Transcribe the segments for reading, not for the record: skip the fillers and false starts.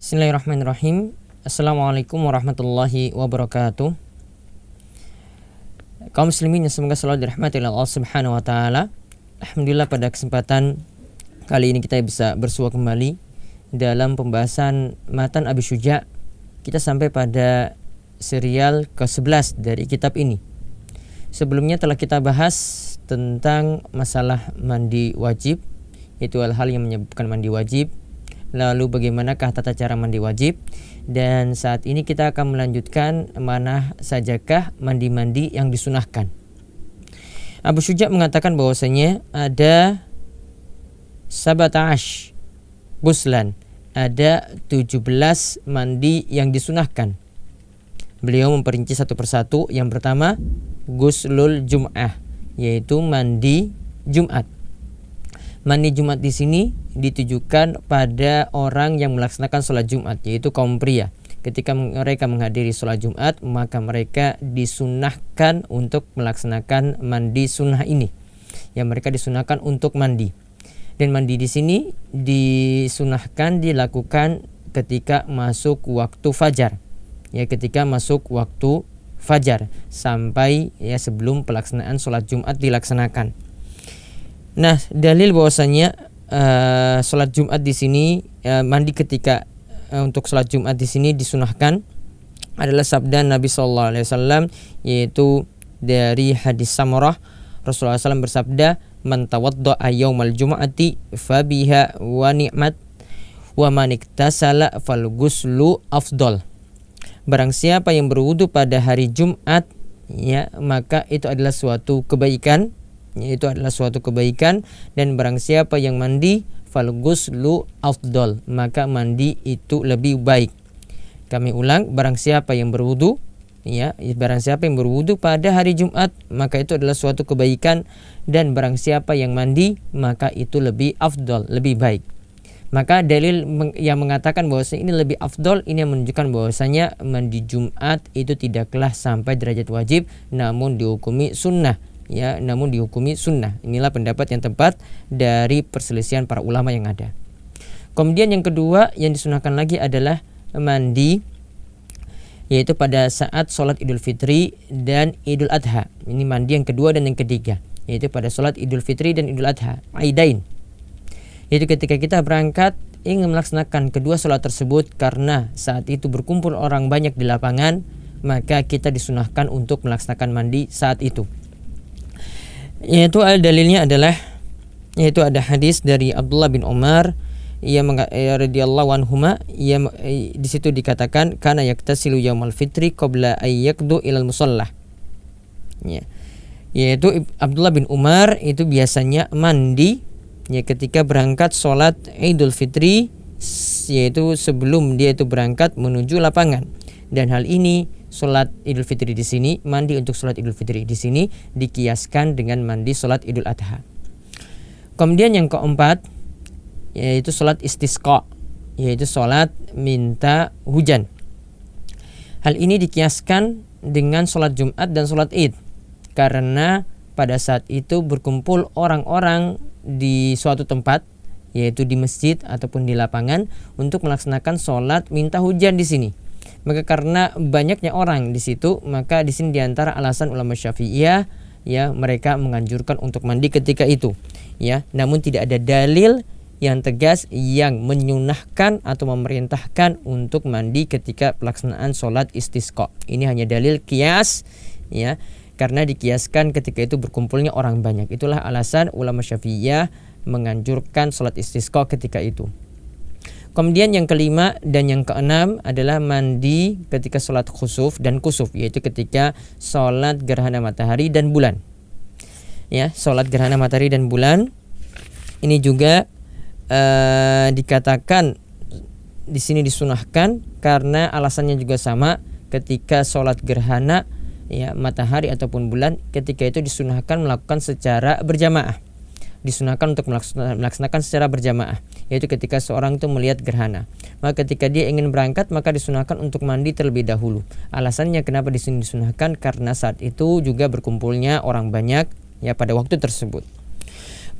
Bismillahirrahmanirrahim. Assalamualaikum warahmatullahi wabarakatuh. Kaum muslimin yang semoga selalu dirahmati oleh Allah Subhanahu wa taala. Alhamdulillah pada kesempatan kali ini kita bisa bersua kembali dalam pembahasan Matan Abi Syuja. Kita sampai pada serial ke-11 dari kitab ini. Sebelumnya telah kita bahas tentang masalah mandi wajib, itu hal-hal yang menyebabkan mandi wajib. Lalu bagaimanakah tata cara mandi wajib? Dan saat ini kita akan melanjutkan mana sajakah mandi-mandi yang disunahkan. Abu Syuja mengatakan bahwasanya ada 17 guslan, ada 17 mandi yang disunahkan. Beliau memperinci satu persatu. Yang pertama, guslul jum'ah, yaitu mandi Jumat. Mandi Jumat di sini ditujukan pada orang yang melaksanakan sholat Jumat, yaitu kaum pria. Ketika mereka menghadiri sholat Jumat, maka mereka disunahkan untuk melaksanakan mandi sunnah ini. Yang mereka disunahkan untuk mandi. Dan mandi di sini disunahkan dilakukan ketika masuk waktu fajar. Ya, ketika masuk waktu fajar sampai sebelum pelaksanaan sholat Jumat dilaksanakan. Nah, dalil bahwasanya sholat Jumat di sini mandi ketika untuk sholat Jumat di sini disunahkan adalah sabda Nabi Sallallahu Alaihi Wasallam, yaitu dari hadis Samurah. Rasulullah SAW bersabda, "Man tawadda'a yaumal jum'ati fabiha wa ni'mat wa man iktasala fal ghuslu afdal." Barang siapa yang berwudu pada hari Jumat, ya, maka itu adalah suatu kebaikan. Itu adalah suatu kebaikan. Dan barang siapa yang mandi, fal ghuslu afdal, maka mandi itu lebih baik. Kami ulang, barang siapa yang berwudu, ya, barang siapa yang berwudu pada hari Jumat, maka itu adalah suatu kebaikan. Dan barang siapa yang mandi, maka itu lebih afdal, lebih baik. Maka dalil yang mengatakan bahwasanya ini lebih afdal, ini yang menunjukkan bahwasanya mandi Jumat itu tidaklah sampai derajat wajib, namun dihukumi sunnah. Ya, namun dihukumi sunnah. Inilah pendapat yang tepat dari perselisihan para ulama yang ada. Kemudian yang kedua yang disunahkan lagi adalah mandi, yaitu pada saat sholat Idul Fitri dan Idul Adha. Ini mandi yang kedua dan yang ketiga, yaitu pada sholat Idul Fitri dan Idul Adha, Aidain. Yaitu ketika kita berangkat ingin melaksanakan kedua sholat tersebut, karena saat itu berkumpul orang banyak di lapangan, maka kita disunahkan untuk melaksanakan mandi saat itu. Yaitu dalilnya adalah, yaitu ada hadis dari Abdullah bin Umar radhiyallahu anhuma, di situ dikatakan kana yaktasilu yaumal fitri qabla ay yaqdu ilal musalla. Ya. Yaitu Abdullah bin Umar itu biasanya mandi, ya, ketika berangkat sholat Idul Fitri, yaitu sebelum dia itu berangkat menuju lapangan. Dan hal ini sholat Idul Fitri di sini, mandi untuk sholat Idul Fitri di sini dikiaskan dengan mandi sholat Idul Adha. Kemudian yang keempat, yaitu sholat istisqa, yaitu sholat minta hujan. Hal ini dikiaskan dengan sholat Jumat dan sholat Id, karena pada saat itu berkumpul orang-orang di suatu tempat, yaitu di masjid ataupun di lapangan, untuk melaksanakan sholat minta hujan di sini. Maka karena banyaknya orang di situ, maka di sini diantara alasan ulama Syafi'iyah, ya, mereka menganjurkan untuk mandi ketika itu, ya. Namun tidak ada dalil yang tegas yang menyunahkan atau memerintahkan untuk mandi ketika pelaksanaan sholat istisqa. Ini hanya dalil kias, ya, karena dikiaskan ketika itu berkumpulnya orang banyak. Itulah alasan ulama Syafi'iyah menganjurkan sholat istisqa ketika itu. Kemudian yang kelima dan yang keenam adalah mandi ketika sholat khusuf dan kusuf, yaitu ketika sholat gerhana matahari dan bulan. Ya, sholat gerhana matahari dan bulan ini juga dikatakan di sini disunahkan karena alasannya juga sama. Ketika sholat gerhana, ya, matahari ataupun bulan, ketika itu disunahkan melakukan secara berjamaah. Disunahkan untuk melaksanakan secara berjamaah, yaitu ketika seorang itu melihat gerhana. Maka ketika dia ingin berangkat, maka disunahkan untuk mandi terlebih dahulu. Alasannya kenapa di sini disunahkan, karena saat itu juga berkumpulnya orang banyak, ya, pada waktu tersebut.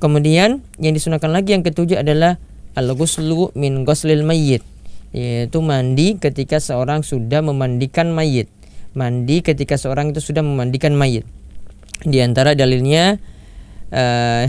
Kemudian yang disunahkan lagi yang ketujuh adalah al-ghuslu min ghuslil mayyit, yaitu mandi ketika seorang sudah memandikan mayit. Mandi ketika seorang itu sudah memandikan mayit. Di antara dalilnya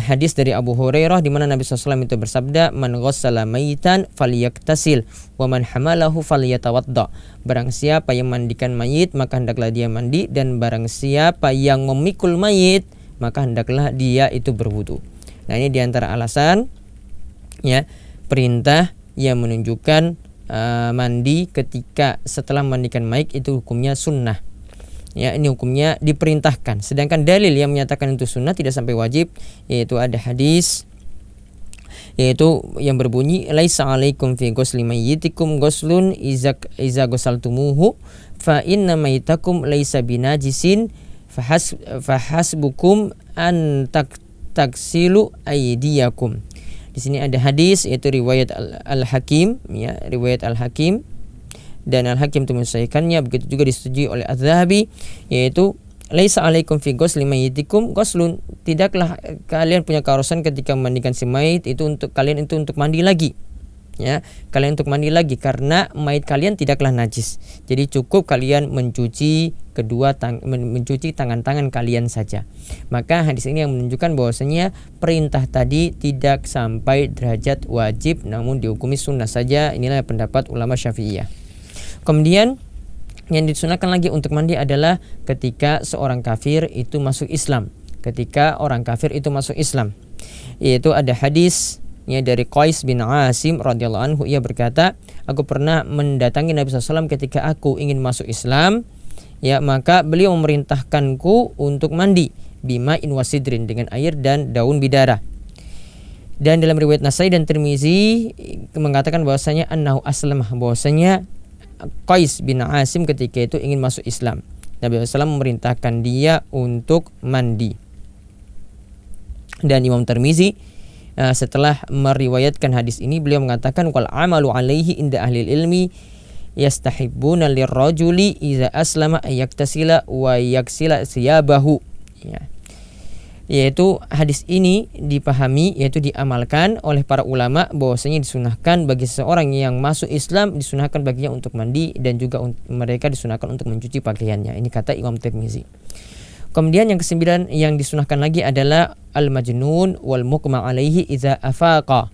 hadis dari Abu Hurairah di mana Nabi SAW itu bersabda, "Man ghassala mayitan falyaktasil wa man hamalahu falyatawadda." Barang siapa yang mandikan mayit maka hendaklah dia mandi, dan barang siapa yang memikul mayit maka hendaklah dia itu berwudu. Nah, ini di antara alasan ya perintah yang menunjukkan mandi ketika setelah memandikan mayit itu hukumnya sunnah. Ya, ini hukumnya diperintahkan. Sedangkan dalil yang menyatakan itu sunnah tidak sampai wajib, yaitu ada hadis yaitu yang berbunyi, "Laisa 'alaikum fi ghusli mayyitikum ghuslun iza ghasaltumuhu fa inna mayyitakum laisa binajisin fahasbukum an taksilu aydiyakum." Di sini ada hadis yaitu riwayat Al-Hakim, ya, riwayat Al-Hakim, dan Al-Hakim itu mensahihkannya, begitu juga disetujui oleh Az-Zahabi, yaitu laisa 'alaikum fi ghusli mayyitikum ghuslun, tidaklah kalian punya keharusan ketika memandikan si mayit itu untuk kalian itu untuk mandi lagi. Ya, kalian untuk mandi lagi karena mayit kalian tidaklah najis. Jadi cukup kalian mencuci mencuci tangan-tangan kalian saja. Maka hadis ini yang menunjukkan bahwasanya perintah tadi tidak sampai derajat wajib, namun dihukumi sunnah saja. Inilah pendapat ulama Syafi'iyah. Kemudian yang disunahkan lagi untuk mandi adalah ketika seorang kafir itu masuk Islam. Ketika orang kafir itu masuk Islam, yaitu ada hadis dari Qais bin Asim radhiyallahu anhu, ia berkata, "Aku pernah mendatangi Nabi SAW ketika aku ingin masuk Islam, ya, maka beliau memerintahkanku untuk mandi bima'in wasidrin, dengan air dan daun bidara." Dan dalam riwayat Nasai dan Tirmizi mengatakan bahwasanya annahu aslamah, bahwasanya Qais bin Asim ketika itu ingin masuk Islam. Nabi SAW memerintahkan dia untuk mandi. Dan Imam Tirmizi setelah meriwayatkan hadis ini, beliau mengatakan, "Wal amalu alaihi inda ahli ilmi yastahibbuna lirrajuli idza aslama ayaktasila wa yaksila siyabahu." Ya. Yaitu hadis ini dipahami, yaitu diamalkan oleh para ulama bahwasanya disunahkan bagi seseorang yang masuk Islam, disunahkan baginya untuk mandi, dan juga mereka disunahkan untuk mencuci pakaiannya. Ini kata Imam Tirmizi. Kemudian yang kesembilan yang disunahkan lagi adalah al-majnun wal muqma alaihi idza afaqa,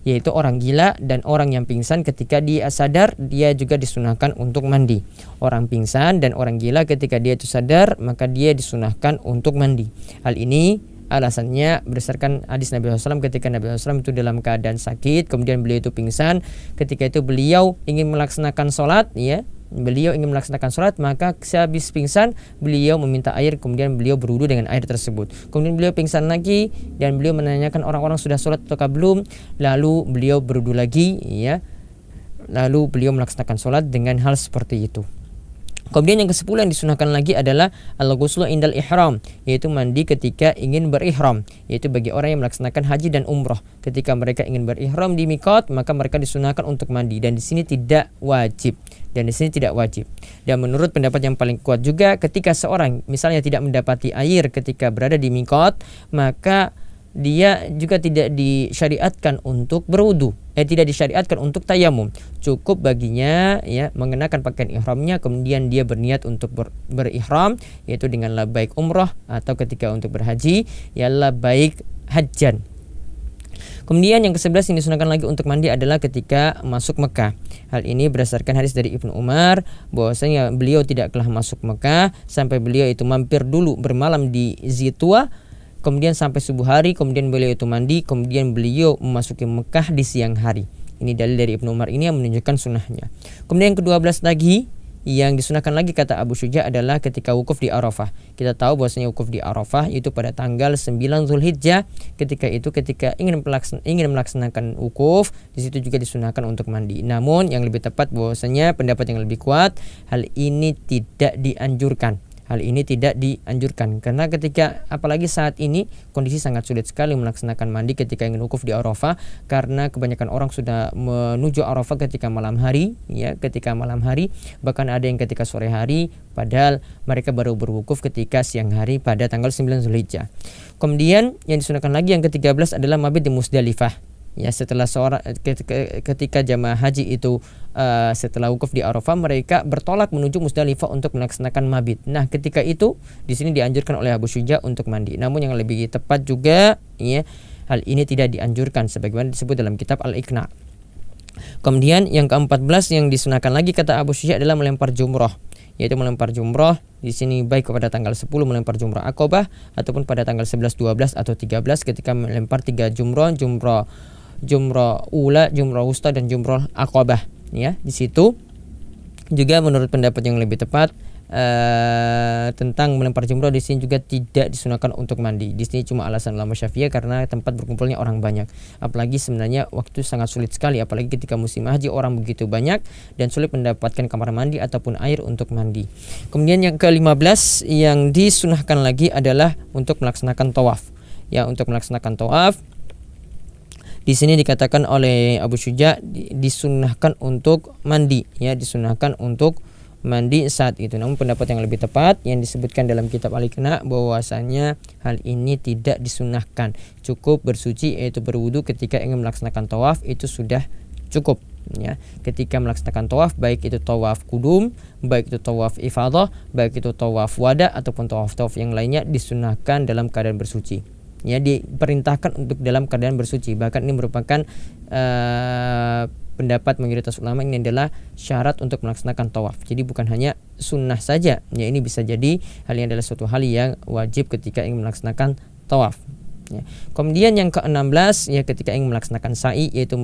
yaitu orang gila dan orang yang pingsan ketika dia sadar, dia juga disunahkan untuk mandi. Orang pingsan dan orang gila ketika dia itu sadar, maka dia disunahkan untuk mandi. Hal ini alasannya berdasarkan hadis Nabi SAW ketika Nabi SAW itu dalam keadaan sakit, kemudian beliau itu pingsan. Ketika itu beliau ingin melaksanakan sholat, ya, beliau ingin melaksanakan sholat, maka sehabis pingsan beliau meminta air, kemudian beliau berwudu dengan air tersebut. Kemudian beliau pingsan lagi dan beliau menanyakan orang-orang sudah sholat atau belum, lalu beliau berwudu lagi, ya, lalu beliau melaksanakan sholat dengan hal seperti itu. Kemudian yang ke-10 yang disunahkan lagi adalah al-ghuslu indal ihram, yaitu mandi ketika ingin berihram, yaitu bagi orang yang melaksanakan haji dan umrah. Ketika mereka ingin berihram di miqat, maka mereka disunahkan untuk mandi, dan di sini tidak wajib. Dan menurut pendapat yang paling kuat juga, ketika seorang misalnya tidak mendapati air ketika berada di miqat, maka dia juga tidak disyariatkan untuk berwudu, tidak disyariatkan untuk tayamum. Cukup baginya, ya, mengenakan pakaian ihramnya, kemudian dia berniat untuk berihram, yaitu dengan labbaik umrah, atau ketika untuk berhaji ya labbaik hajjan. Kemudian yang ke-11 yang disunahkan lagi untuk mandi adalah ketika masuk Mekah. Hal ini berdasarkan hadis dari Ibnu Umar bahwasanya beliau tidaklah masuk Mekah sampai beliau itu mampir dulu bermalam di Zitwa, kemudian sampai subuh hari, kemudian beliau itu mandi, kemudian beliau memasuki Mekah di siang hari. Ini dalil dari Ibnu Umar ini yang menunjukkan sunnahnya. Kemudian yang ke-12 lagi yang disunahkan lagi kata Abu Syuja adalah ketika wukuf di Arafah. Kita tahu bahwasanya wukuf di Arafah itu pada tanggal 9 Zulhijjah. Ketika ingin melaksanakan wukuf, di situ juga disunahkan untuk mandi. Namun yang lebih tepat bahwasanya pendapat yang lebih kuat, hal ini tidak dianjurkan. Karena ketika apalagi saat ini kondisi sangat sulit sekali melaksanakan mandi ketika ingin wukuf di Arafah, karena kebanyakan orang sudah menuju Arafah ketika malam hari, bahkan ada yang ketika sore hari, padahal mereka baru berwukuf ketika siang hari pada tanggal 9 Zulhijjah. Kemudian yang disunahkan lagi yang ke-13 adalah mabit di Musdalifah. Ya, setelah ketika jamaah haji itu setelah wukuf di Arafah, mereka bertolak menuju Musdalifah untuk melaksanakan mabit. Nah, ketika itu di sini dianjurkan oleh Abu Syuja untuk mandi. Namun yang lebih tepat juga, ya, hal ini tidak dianjurkan sebagaimana disebut dalam kitab Al-Iqna. Kemudian yang ke-14 yang disunahkan lagi kata Abu Syuja adalah melempar jumrah, yaitu melempar jumrah di sini baik pada tanggal 10 melempar jumrah Aqabah ataupun pada tanggal 11, 12 atau 13 ketika melempar 3 jumrah ula, jumrah wusta dan jumrah Aqabah, ya. Di situ juga menurut pendapat yang lebih tepat tentang melempar jumrah di sini juga tidak disunahkan untuk mandi. Di sini cuma alasan ulama Syafi'iyah karena tempat berkumpulnya orang banyak. Apalagi sebenarnya waktu sangat sulit sekali, apalagi ketika musim haji orang begitu banyak dan sulit mendapatkan kamar mandi ataupun air untuk mandi. Kemudian yang ke-15 yang disunahkan lagi adalah untuk melaksanakan tawaf. Ya, untuk melaksanakan tawaf di sini dikatakan oleh Abu Syuja disunahkan untuk mandi, ya, disunahkan untuk mandi saat itu. Namun pendapat yang lebih tepat yang disebutkan dalam kitab Al-Iqna bahwasanya hal ini tidak disunahkan. Cukup bersuci yaitu berwudu ketika ingin melaksanakan tawaf itu sudah cukup, ya. Ketika melaksanakan tawaf, baik itu tawaf kudum, baik itu tawaf ifadah, baik itu tawaf wada ataupun tawaf yang lainnya disunahkan dalam keadaan bersuci. Ya, diperintahkan untuk dalam keadaan bersuci. Bahkan ini merupakan pendapat mayoritas ulama, ini adalah syarat untuk melaksanakan tawaf. Jadi bukan hanya sunnah saja, ya, ini bisa jadi hal ini adalah suatu hal yang wajib ketika ingin melaksanakan tawaf. Ya. Kemudian yang ke-16 ya ketika ingin melaksanakan sa'i, yaitu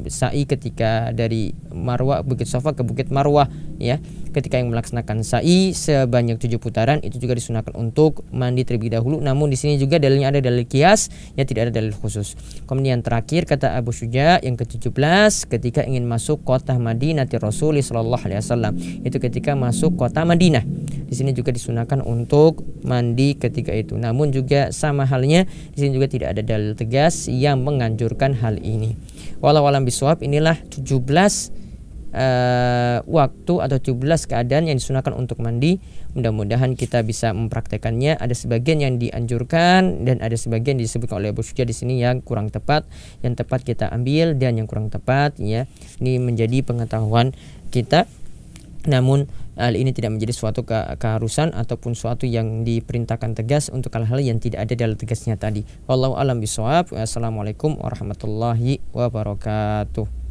sa'i ketika dari Marwah Bukit Safa ke Bukit Marwah, ya. Ketika ingin melaksanakan sa'i sebanyak 7 putaran itu juga disunahkan untuk mandi terlebih dahulu. Namun di sini juga dalilnya ada dalil qiyas, ya, tidak ada dalil khusus. Kemudian terakhir kata Abu Syuja yang ke-17 ketika ingin masuk kota Madinah Rasulullah sallallahu alaihi wasallam, itu ketika masuk kota Madinah. Di sini juga disunahkan untuk mandi ketika itu. Namun juga sama halnya di sini juga tidak ada dalil tegas yang menganjurkan hal ini. Walau alam bisawab, inilah 17 waktu atau 17 keadaan yang disunahkan untuk mandi. Mudah-mudahan kita bisa mempraktekannya. Ada sebagian yang dianjurkan dan ada sebagian disebutkan oleh Abu Syuja di sini yang kurang tepat. Yang tepat kita ambil dan yang kurang tepat, ya, ini menjadi pengetahuan kita. Namun hal ini tidak menjadi suatu keharusan ataupun suatu yang diperintahkan tegas untuk hal-hal yang tidak ada dalam tegasnya tadi. Wallahu a'lam bishawab. Wassalamualaikum warahmatullahi wabarakatuh.